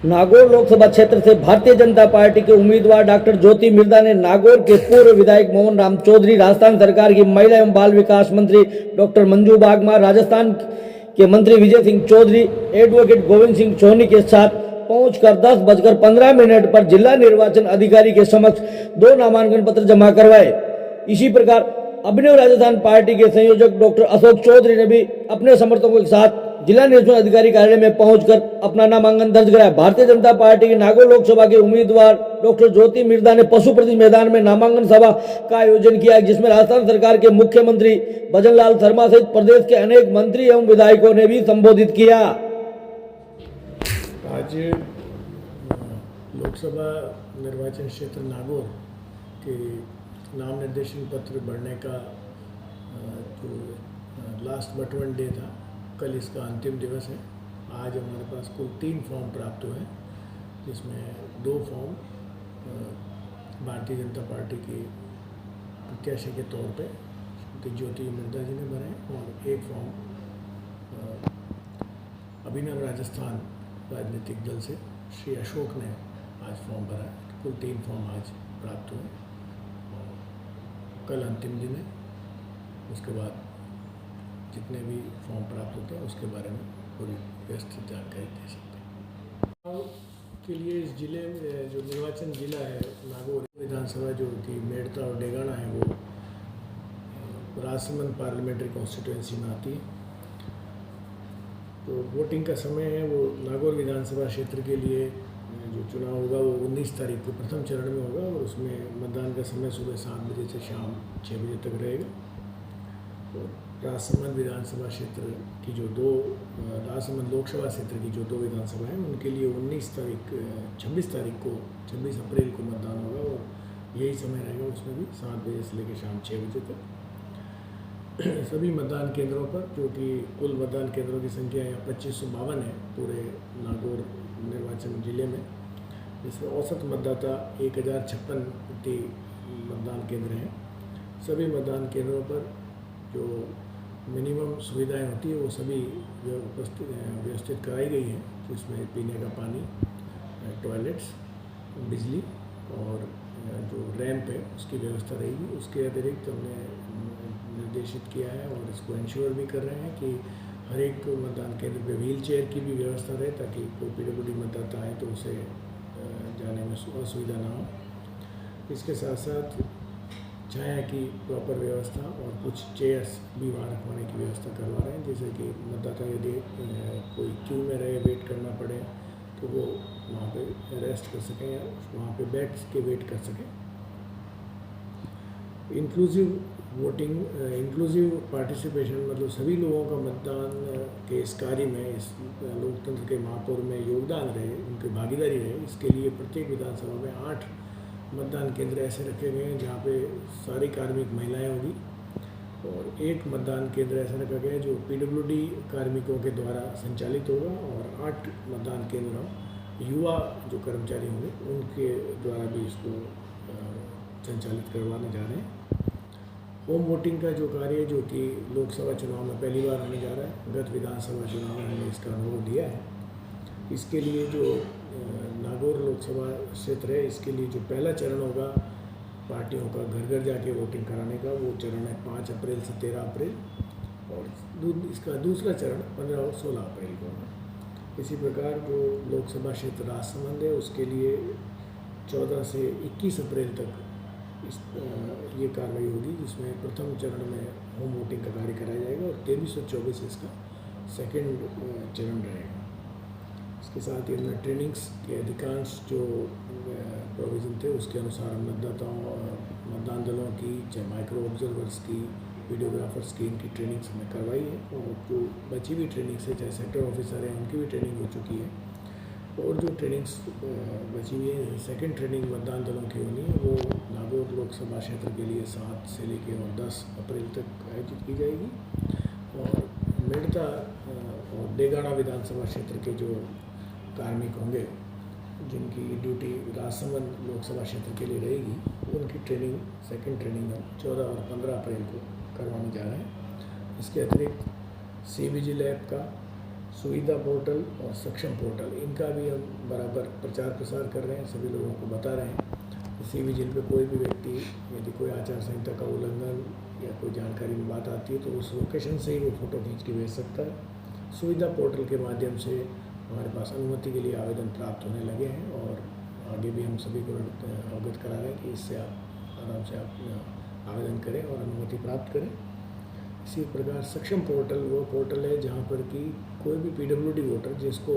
नागौर लोकसभा क्षेत्र से भारतीय जनता पार्टी के उम्मीदवार डॉक्टर ज्योति मिर्धा ने नागौर के पूर्व विधायक मोहन राम चौधरी, राजस्थान सरकार की महिला एवं बाल विकास मंत्री डॉक्टर मंजू बागमा, राजस्थान के मंत्री विजय सिंह चौधरी, एडवोकेट गोविंद सिंह सोनी के साथ पहुंचकर 10:15 पर जिला निर्वाचन अधिकारी के समक्ष 2 नामांकन पत्र जमा करवाए। इसी प्रकार अभिनव राजस्थान पार्टी के संयोजक डॉक्टर अशोक चौधरी ने भी अपने समर्थकों के साथ जिला निर्वाचन अधिकारी कार्यालय में पहुंचकर अपना नामांकन दर्ज कराया। भारतीय जनता पार्टी के नागौर लोकसभा के उम्मीदवार डॉक्टर ज्योति मिर्धा ने पशुपति मैदान में नामांकन सभा का आयोजन किया, जिसमें राजस्थान सरकार के मुख्यमंत्री भजनलाल शर्मा सहित प्रदेश के अनेक मंत्री एवं विधायकों ने भी संबोधित किया। आज लोकसभा निर्वाचन क्षेत्र नागौर के नाम निर्देशन पत्र भरने का जो लास्ट बट वन डे था, कल इसका अंतिम दिवस है। आज हमारे पास कुल 3 फॉर्म प्राप्त हुए, जिसमें 2 फॉर्म भारतीय जनता पार्टी के प्रत्याशी के तौर पे श्रीमती ज्योति मिर्धा जी ने भरे और 1 फॉर्म अभिनव राजस्थान राजनीतिक दल से श्री अशोक ने आज फॉर्म भरा। कुल 3 फॉर्म आज प्राप्त हुए और कल अंतिम दिन है। उसके बाद जितने भी फॉर्म प्राप्त होते हैं उसके बारे में पूरी व्यवस्थित जानकारी दे सकते हैं। के लिए इस जिले में जो निर्वाचन जिला है नागौर विधानसभा जो कि मेड़ता और डेगाना है, वो राजसमंद पार्लियामेंट्री कॉन्स्टिट्यूंसी में आती है। तो वोटिंग का समय है वो नागौर विधानसभा क्षेत्र के लिए जो चुनाव होगा वो 19 तारीख को प्रथम चरण में होगा और उसमें मतदान का समय सुबह 7 बजे से शाम 6 बजे तक रहेगा। तो राजसमंद विधानसभा क्षेत्र की जो 2 राजसमंद लोकसभा क्षेत्र की जो 2 विधानसभा हैं उनके लिए 26 अप्रैल को मतदान होगा और यही समय रहेगा उसमें भी 7 बजे से लेकर शाम 6 बजे तक। सभी मतदान केंद्रों पर, जो कि कुल मतदान केंद्रों की संख्या यहाँ 2552 है पूरे नागौर निर्वाचन जिले में, जिसमें औसत मतदाता 1056 मतदान केंद्र हैं। सभी मतदान केंद्रों पर जो मिनिमम सुविधाएं होती है वो सभी व्यवस्थित कराई गई हैं, जिसमें पीने का पानी, टॉयलेट्स, बिजली और जो रैंप है उसकी व्यवस्था रहेगी। उसके अतिरिक्त हमने निर्देशित किया है और इसको इंश्योर भी कर रहे हैं कि हर एक मतदान केंद्र पे व्हील चेयर की भी व्यवस्था रहे, ताकि कोई पीडब्ल्यूडी मतदाता आए तो उसे जाने में असुविधा ना हो। इसके साथ साथ छाया की प्रॉपर व्यवस्था और कुछ चेयर्स भी वहाँ रखवाने की व्यवस्था करवा रहे हैं, जैसे कि मतदाता यदि कोई क्यू में रहे, वेट करना पड़े तो वो वहाँ पे रेस्ट कर सकें या वहाँ पे बैठ के वेट कर सकें। इंक्लूसिव वोटिंग, इंक्लूसिव पार्टिसिपेशन, मतलब सभी लोगों का मतदान के इस कार्य में, इस लोकतंत्र के महापर्व में योगदान रहे, उनकी भागीदारी रहे, इसके लिए प्रत्येक विधानसभा में 8 मतदान केंद्र ऐसे रखे गए हैं जहाँ पे सारी कार्मिक महिलाएं होगी और 1 मतदान केंद्र ऐसा रखा गया है जो पीडब्ल्यूडी कार्मिकों के द्वारा संचालित होगा और 8 मतदान केंद्र युवा जो कर्मचारी होंगे उनके द्वारा भी इसको संचालित करवाने जा रहे हैं। होम वोटिंग का जो कार्य है, जो कि लोकसभा चुनाव में पहली बार होने जा रहा है, गत विधानसभा चुनाव में हमने इसका अनुभव लिया है। इसके लिए जो नागौर लोकसभा क्षेत्र है, इसके लिए जो पहला चरण होगा पार्टियों का घर घर जाके वोटिंग कराने का, वो चरण है 5 अप्रैल से 13 अप्रैल और इसका दूसरा चरण 15 और 16 अप्रैल को होगा। इसी प्रकार जो लोकसभा क्षेत्र राजसमंद है उसके लिए 14 से 21 अप्रैल तक ये कार्रवाई होगी, जिसमें प्रथम चरण में होम वोटिंग का कार्य कराया जाएगा और 23 और 24 इसका सेकेंड चरण रहेगा। इसके साथ ही हमने ट्रेनिंग्स के अधिकांश जो प्रोविज़न थे उसके अनुसार मतदाताओं, मतदान दलों की, चाहे माइक्रो ऑब्जर्वर्स की, वीडियोग्राफर्स की, इनकी ट्रेनिंग्स हमने करवाई है और जो बची हुई ट्रेनिंग्स है, चाहे सेक्टर ऑफिसर हैं उनकी भी ट्रेनिंग हो चुकी है और जो ट्रेनिंग्स बची हुई है, सेकंड ट्रेनिंग मतदान दलों की होनी है, वो नागौर लोकसभा क्षेत्र के लिए 7 से लेकर और 10 अप्रैल तक आयोजित की जाएगी और मेड़ता और डेगाना विधानसभा क्षेत्र के जो कार्मिक होंगे जिनकी ड्यूटी राजसमंद लोकसभा क्षेत्र के लिए रहेगी, उनकी ट्रेनिंग, सेकंड ट्रेनिंग हम 14 और 15 अप्रैल को करवाने जा रहे हैं। इसके अतिरिक्त CBG लैब का, सुविधा पोर्टल और सक्षम पोर्टल, इनका भी हम बराबर प्रचार प्रसार कर रहे हैं, सभी लोगों को बता रहे हैं। किसी भी जिले पे कोई भी व्यक्ति यदि कोई आचार संहिता का उल्लंघन या कोई जानकारी में बात आती है तो उस लोकेशन से ही वो फ़ोटो खींच के भेज सकता है। सुविधा पोर्टल के माध्यम से हमारे पास अनुमति के लिए आवेदन प्राप्त होने लगे हैं और आगे भी हम सभी को अवगत करा रहे हैं कि इससे आप आराम से आप आवेदन करें और अनुमति प्राप्त करें। इसी प्रकार सक्षम पोर्टल वो पोर्टल है जहाँ पर कि कोई भी पीडब्ल्यूडी वोटर जिसको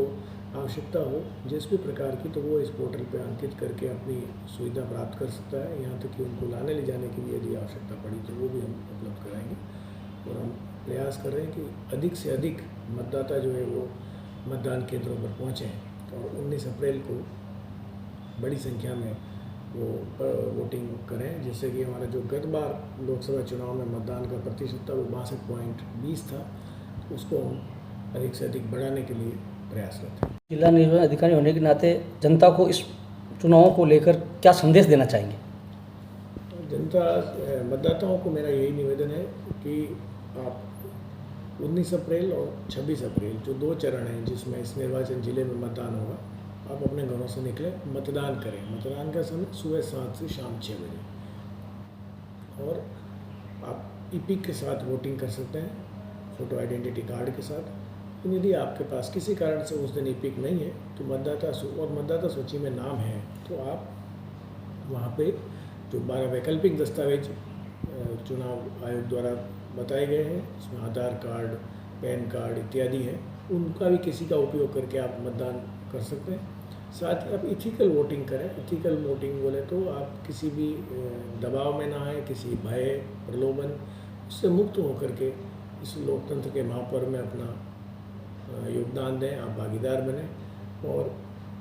आवश्यकता हो जिस भी प्रकार की, तो वो इस पोर्टल पर अंकित करके अपनी सुविधा प्राप्त कर सकता है। यहाँ तक कि उनको लाने ले जाने के लिए यदि आवश्यकता पड़ी तो वो भी हम उपलब्ध कराएंगे। और हम प्रयास कर रहे हैं कि अधिक से अधिक मतदाता जो है वो मतदान केंद्रों पर पहुँचें और 19 अप्रैल को बड़ी संख्या में वो वोटिंग करें, जिससे कि हमारा जो गत बार लोकसभा चुनाव में मतदान का प्रतिशत था वो 62.20 था, उसको हम अधिक से अधिक बढ़ाने के लिए प्रयास करते हैं। जिला निर्वाचन अधिकारी होने के नाते जनता को इस चुनावों को लेकर क्या संदेश देना चाहेंगे? जनता मतदाताओं को मेरा यही निवेदन है कि आप 19 अप्रैल और 26 अप्रैल जो 2 चरण हैं जिसमें इस निर्वाचन जिले में मतदान होगा, आप अपने घरों से निकलें, मतदान करें। मतदान का समय सुबह 7 से शाम 6 बजे और आप ईपिक के साथ वोटिंग कर सकते हैं, फ़ोटो आइडेंटिटी कार्ड के साथ। लेकिन यदि आपके पास किसी कारण से उस दिन ईपिक नहीं है तो मतदाता सूची में नाम है तो आप वहाँ पे जो 12 वैकल्पिक दस्तावेज चुनाव आयोग द्वारा बताए गए हैं, इसमें आधार कार्ड, पैन कार्ड इत्यादि हैं, उनका भी किसी का उपयोग करके आप मतदान कर सकते हैं। साथ ही आप इथिकल वोटिंग करें। इथिकल वोटिंग बोले तो आप किसी भी दबाव में ना आए, किसी भय प्रलोभन उससे मुक्त होकर के इस लोकतंत्र के महापर्व में अपना योगदान दें, आप भागीदार बनें और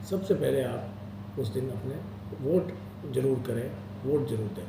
सबसे पहले आप उस दिन अपने वोट जरूर करें, वोट जरूर दें।